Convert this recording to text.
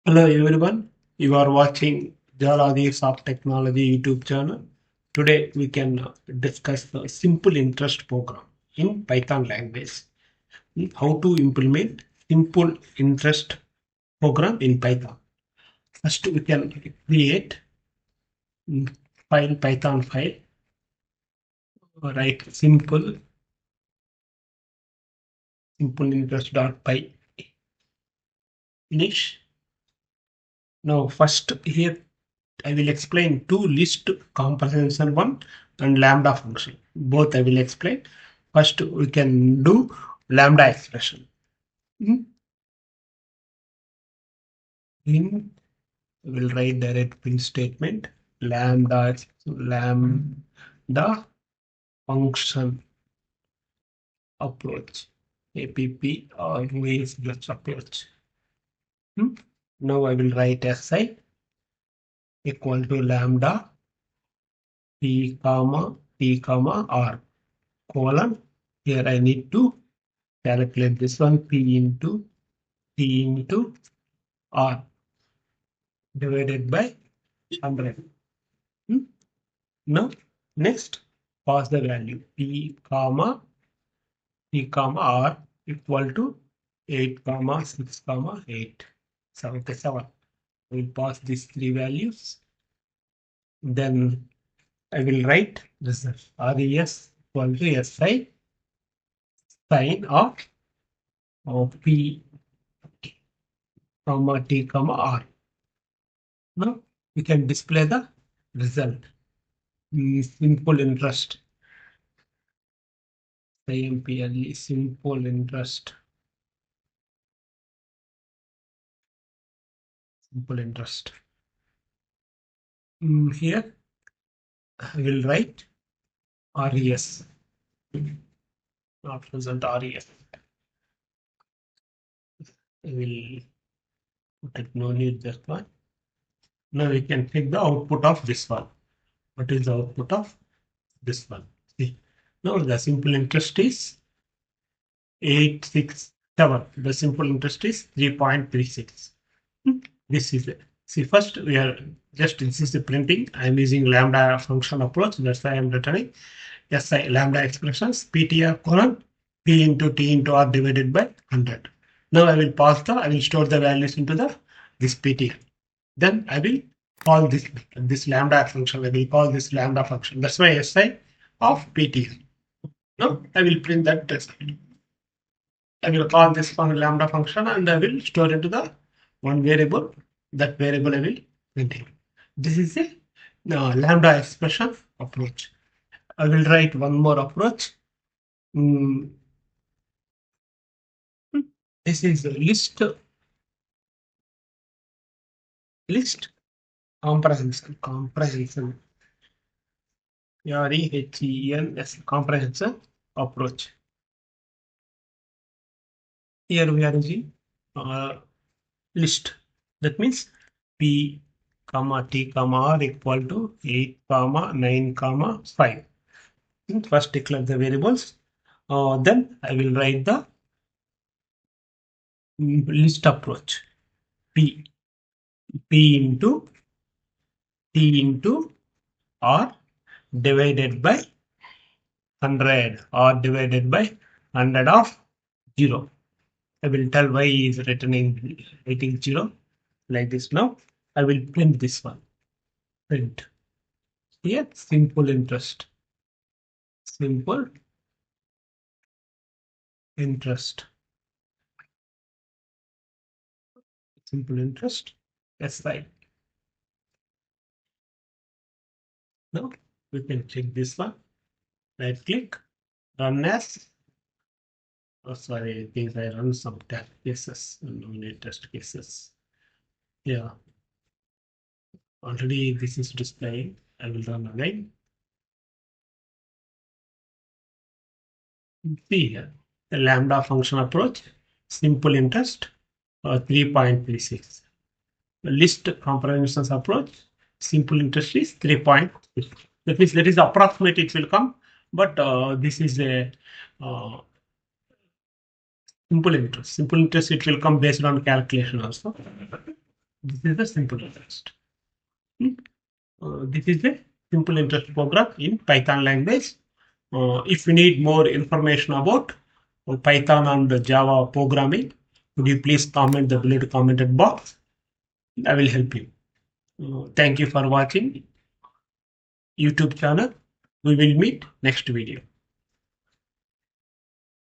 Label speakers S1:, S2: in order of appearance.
S1: Hello everyone, you are watching Jaladhi Soft Technology YouTube channel. Today we can discuss the simple interest program in Python language. How to implement simple interest program in Python. First we can create file Python file, write simple interest.py finish. Now first here I will explain two list comprehension one and lambda function. Both I will explain. First, we can do lambda expression. In we will write direct print statement lambda function approach app or ways just approach. Now I will write si equal to lambda t comma r colon. Here I need to calculate this one p into r divided by 100. Now next pass the value p comma r equal to 8 comma 6 comma 8 77. We'll pass these three values. Then I will write this res equal to si sin of p comma t comma r. Now we can display the result. Simple interest. SIMPLE simple interest. Simple interest. Here I will write res. Not result res. I will put it no need this one. Now we can take the output of this one. What is the output of this one? See. Now the simple interest is 867. The simple interest is 3.36. This is it. See, first we are just this is the printing. I'm using lambda function approach. That's why I'm returning si lambda expressions ptr colon p into t into r divided by 100. Now I will store the values into this ptr. Then I will call this lambda function. I will call this lambda function. That's why si of ptr. Now I will print that result. I will call this one lambda function and I will store into the one variable. That variable I will print it. This is a lambda expression approach. I will write one more approach. This is a list comprehension. Comprehension approach. Here we are using list. That means p comma t comma r equal to 8 comma 9 comma 5. First declare the variables. Then I will write the list approach. P into t into r divided by 100 or divided by 100 of 0. I will tell why is writing 0 like this. Now I will print this one. Print here simple interest. Simple interest. Simple interest. Si. Now we can check this one. Right click, run as. Oh, sorry, I think I run some test cases. No need test cases. Yeah. Already this is displaying. I will run again. See here the lambda function approach, simple interest, 3.36. The list comprehensions approach, simple interest is 3.6. That means that is approximate it will come, but this is a simple interest. Simple interest it will come based on calculation also. This is the simple interest. This is the simple interest program in Python language. If you need more information about Python and Java programming, would you please comment the below commented box? I will help you. Thank you for watching YouTube channel. We will meet next video.